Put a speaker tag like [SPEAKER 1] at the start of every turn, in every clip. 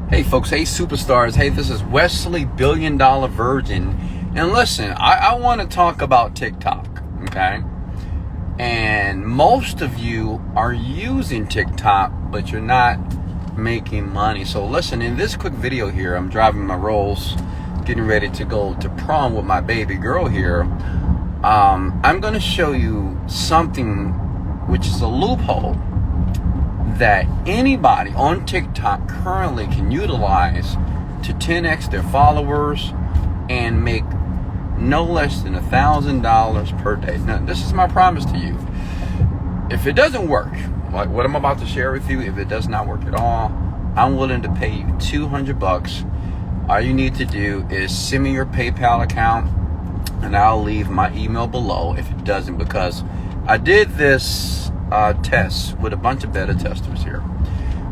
[SPEAKER 1] Hey folks, hey superstars, hey, this is Wesley Virgin. And listen, I want to talk about TikTok, okay? And most of you are using TikTok, but you're not making money. So listen, in this quick video here, I'm driving my Rolls, getting ready to go to prom with my baby girl here. I'm going to show you something which is a loophole that anybody on TikTok currently can utilize to 10x their followers and make no less than $1,000 per day. Now, this is my promise to you. If it doesn't work, like what I'm about to share with you, if it does not work at all, I'm willing to pay you $200. All you need to do is send me your PayPal account, and I'll leave my email below if it doesn't, because I did this test with a bunch of beta testers here.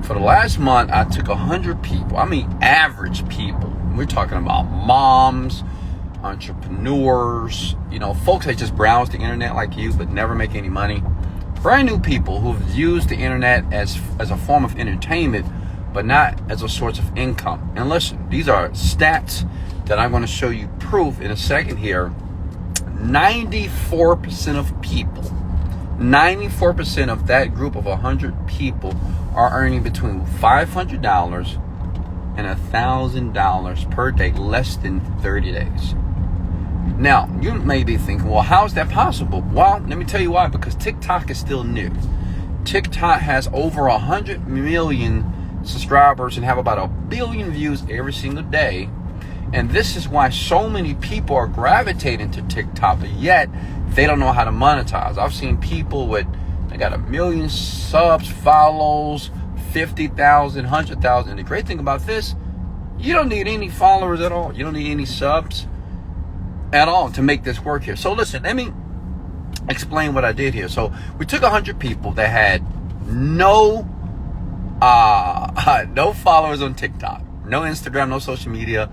[SPEAKER 1] For the last month, I took 100 people. I mean, average people. We're talking about moms, entrepreneurs, folks that just browse the internet like you, but never make any money. Brand new people who've used the internet as a form of entertainment, but not as a source of income. And listen, these are stats that I'm going to show you proof in a second here. 94% of people, 94% of that group of 100 people are earning between $500 and $1,000 per day, less than 30 days. Now, you may be thinking, well, how is that possible? Well, let me tell you why. Because TikTok is still new. TikTok has over 100 million subscribers and have about 1 billion views every single day. And this is why so many people are gravitating to TikTok, but yet they don't know how to monetize. I've seen people they got 1 million subs, follows, 50,000, 100,000. And the great thing about this, you don't need any followers at all. You don't need any subs at all to make this work here. So listen, let me explain what I did here. So we took 100 people that had no followers on TikTok, no Instagram, no social media.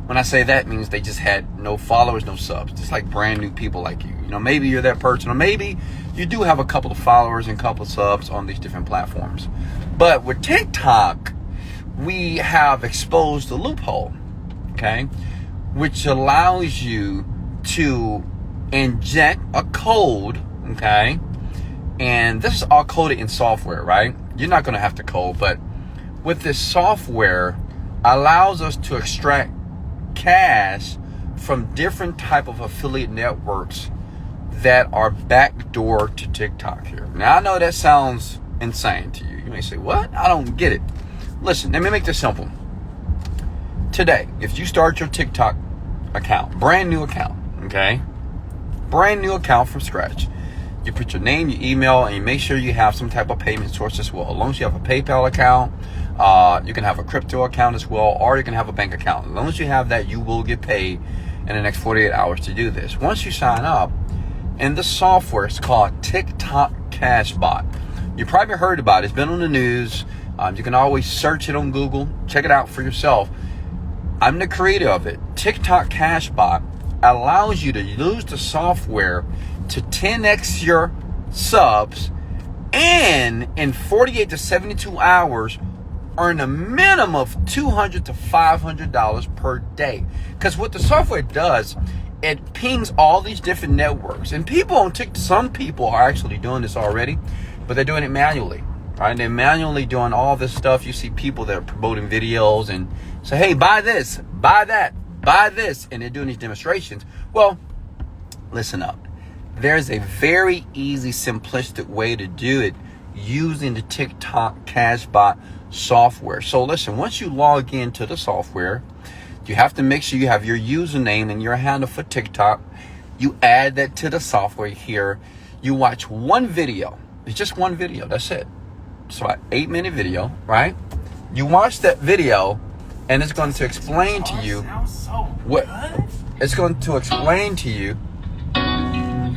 [SPEAKER 1] When I say that, means they just had no followers, no subs, just like brand new people like you. Maybe you're that person, or maybe you do have a couple of followers and a couple of subs on these different platforms. But with TikTok, we have exposed the loophole, okay, which allows you to inject a code, okay, and this is all coded in software, right? You're not going to have to code, but with this software, allows us to extract cash from different type of affiliate networks that are backdoor to TikTok here. Now, I know that sounds insane to you. You may say, what? I don't get it. Listen, let me make this simple. Today, if you start your TikTok account, brand new account, okay? Brand new account from scratch. You put your name, your email, and you make sure you have some type of payment source as well. As long as you have a PayPal account, you can have a crypto account as well, or you can have a bank account. As long as you have that, you will get paid in the next 48 hours to do this. Once you sign up, and the software is called TikTok Cashbot. You probably heard about it. It's been on the news. You can always search it on Google. Check it out for yourself. I'm the creator of it. TikTok Cashbot allows you to use the software to 10x your subs, and in 48 to 72 hours earn a minimum of $200 to $500 per day. Because what the software does, it pings all these different networks, and people on TikTok, some people are actually doing this already, but they're doing it manually, right? They're manually doing all this stuff. You see people that are promoting videos and say, hey, buy this, buy that, buy this, and they're doing these demonstrations. Well, listen up. There's a very easy, simplistic way to do it using the TikTok Cashbot software. So listen, once you log into the software, you have to make sure you have your username and your handle for TikTok. You add that to the software here. You watch one video. It's just one video. That's it. It's about 8-minute video, right? You watch that video, and it's going to explain to you what it's going to explain to you.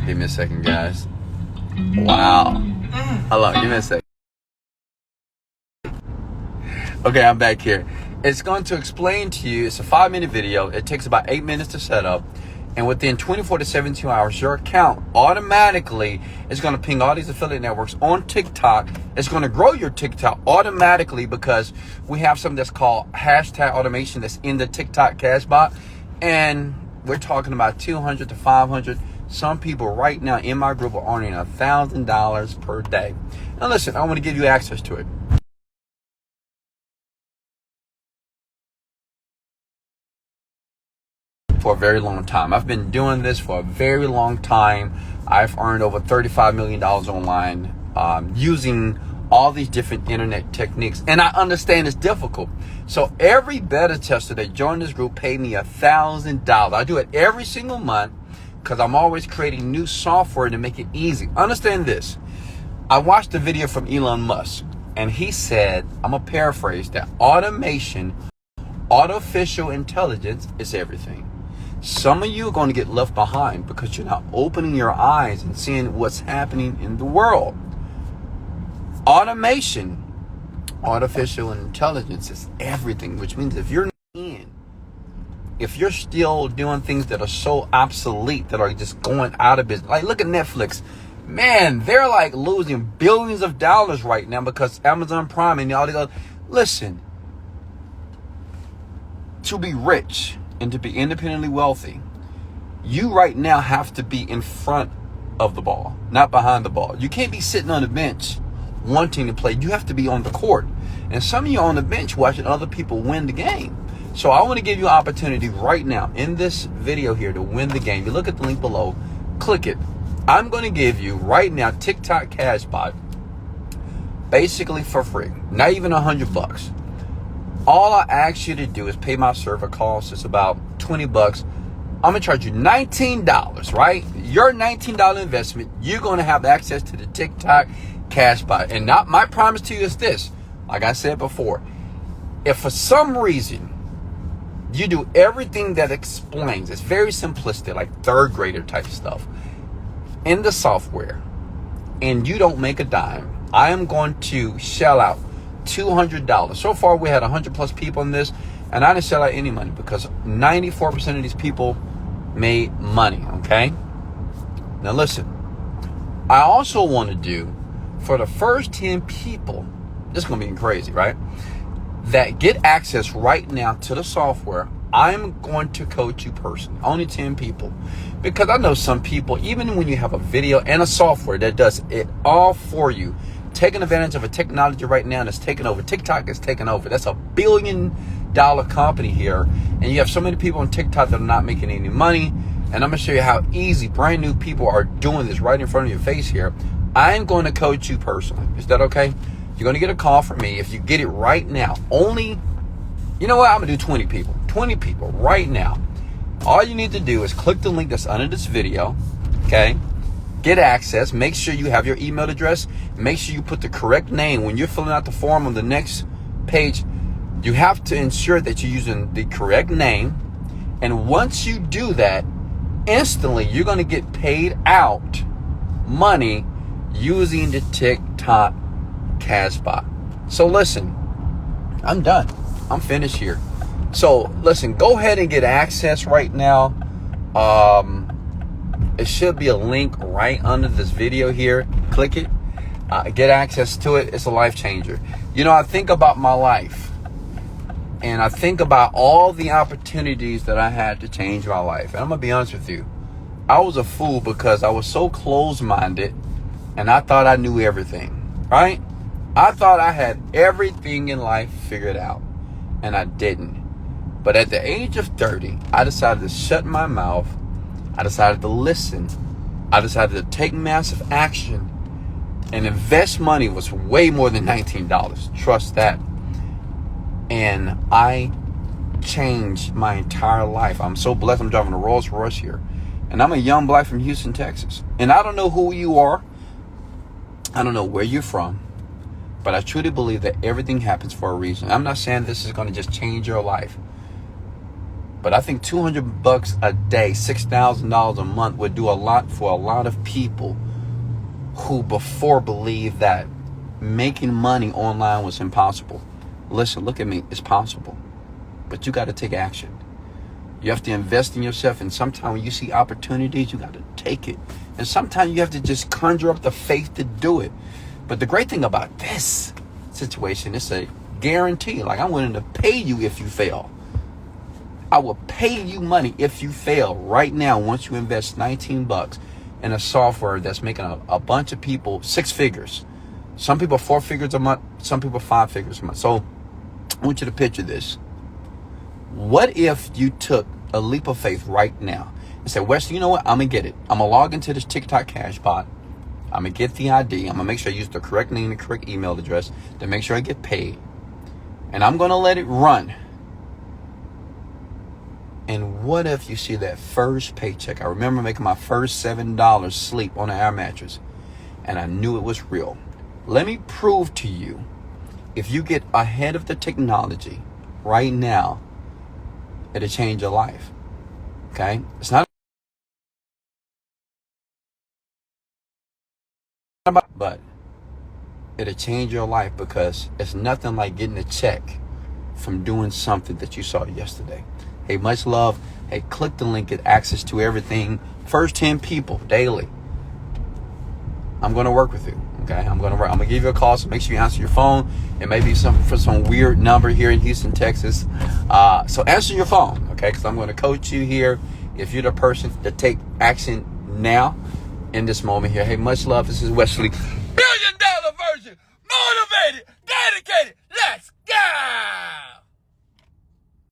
[SPEAKER 1] Give me a second, guys. Wow. Hello, give me a second. Okay, I'm back here. It's going to explain to you, it's a 5-minute video. It takes about 8 minutes to set up. And within 24 to 72 hours, your account automatically is going to ping all these affiliate networks on TikTok. It's going to grow your TikTok automatically because we have something that's called hashtag automation that's in the TikTok cash bot. And we're talking about 200 to 500. Some people right now in my group are earning $1,000 per day. Now listen, I want to give you access to it. For a very long time. I've been doing this for a very long time. I've earned over $35 million online using all these different internet techniques. And I understand it's difficult. So every beta tester that joined this group paid me $1,000. I do it every single month because I'm always creating new software to make it easy. Understand this. I watched a video from Elon Musk and he said, I'm going to paraphrase, that automation, artificial intelligence is everything. Some of you are going to get left behind because you're not opening your eyes and seeing what's happening in the world. Automation, artificial intelligence is everything, which means if you're still doing things that are so obsolete, that are just going out of business. Like, look at Netflix. Man, they're like losing billions of dollars right now because Amazon Prime and all these other. Listen, to be rich and to be independently wealthy, you right now have to be in front of the ball, not behind the ball. You can't be sitting on the bench wanting to play. You have to be on the court. And some of you are on the bench watching other people win the game. So I want to give you an opportunity right now in this video here to win the game. You look at the link below, click it. I'm going to give you right now TikTok Cashbot basically for free, not even $100. All I ask you to do is pay my server costs. It's about $20. I'm going to charge you $19, right? Your $19 investment, you're going to have access to the TikTok Cashbot. And not my promise to you is this. Like I said before, if for some reason you do everything that explains, it's very simplistic, like third grader type stuff in the software, and you don't make a dime, I am going to shell out $200. So far, we had 100 plus people in this, and I didn't sell out any money because 94% of these people made money. Okay. Now listen, I also want to do for the first 10 people, this is going to be crazy, right? That get access right now to the software. I'm going to coach you personally, only 10 people, because I know some people, even when you have a video and a software that does it all for you, taking advantage of a technology right now that's taking over. TikTok is taking over. That's $1 billion company here. And you have so many people on TikTok that are not making any money. And I'm going to show you how easy brand new people are doing this right in front of your face here. I'm going to coach you personally. Is that okay? You're going to get a call from me if you get it right now. Only, you know what? I'm going to do 20 people. 20 people right now. All you need to do is click the link that's under this video. Okay? Get access. Make sure you have your email address. Make sure you put the correct name. When you're filling out the form on the next page, you have to ensure that you're using the correct name. And once you do that, instantly you're going to get paid out money using the TikTok Cashbot. So listen, I'm done. I'm finished here. So listen, go ahead and get access right now. It should be a link right under this video here. Click it. Get access to it. It's a life changer. You know, I think about my life, and I think about all the opportunities that I had to change my life. And I'm going to be honest with you. I was a fool because I was so closed-minded, and I thought I knew everything, right? I thought I had everything in life figured out, and I didn't. But at the age of 30, I decided to shut my mouth. I decided to listen. I decided to take massive action, and invest money was way more than $19. Trust that. And I changed my entire life. I'm so blessed. I'm driving a Rolls Royce here. And I'm a young black from Houston, Texas. And I don't know who you are. I don't know where you're from. But I truly believe that everything happens for a reason. I'm not saying this is going to just change your life. But I think $200 a day, $6,000 a month would do a lot for a lot of people who before believed that making money online was impossible. Listen, look at me. It's possible. But you got to take action. You have to invest in yourself. And sometimes when you see opportunities, you got to take it. And sometimes you have to just conjure up the faith to do it. But the great thing about this situation, it's a guarantee. Like, I'm willing to pay you if you fail. I will pay you money if you fail right now once you invest $19 in a software that's making a bunch of people 6 figures. Some people 4 figures a month, some people 5 figures a month. So I want you to picture this. What if you took a leap of faith right now and said, Wesley, you know what? I'm going to get it. I'm going to log into this TikTok cash bot. I'm going to get the ID. I'm going to make sure I use the correct name and correct email address to make sure I get paid. And I'm going to let it run. And what if you see that first paycheck? I remember making my first $7 sleep on an air mattress, and I knew it was real. Let me prove to you, if you get ahead of the technology right now, it'll change your life. Okay? It's not about, but it'll change your life, because it's nothing like getting a check from doing something that you saw yesterday. Hey, much love. Hey, click the link, get access to everything. First 10 people daily. I'm going to work with you. Okay, I'm going to give you a call, so make sure you answer your phone. It may be some weird number here in Houston, Texas. So answer your phone, okay? Because I'm going to coach you here. If you're the person to take action now in this moment here. Hey, much love. This is Wesley, $1 Billion Virgin, motivated, dedicated,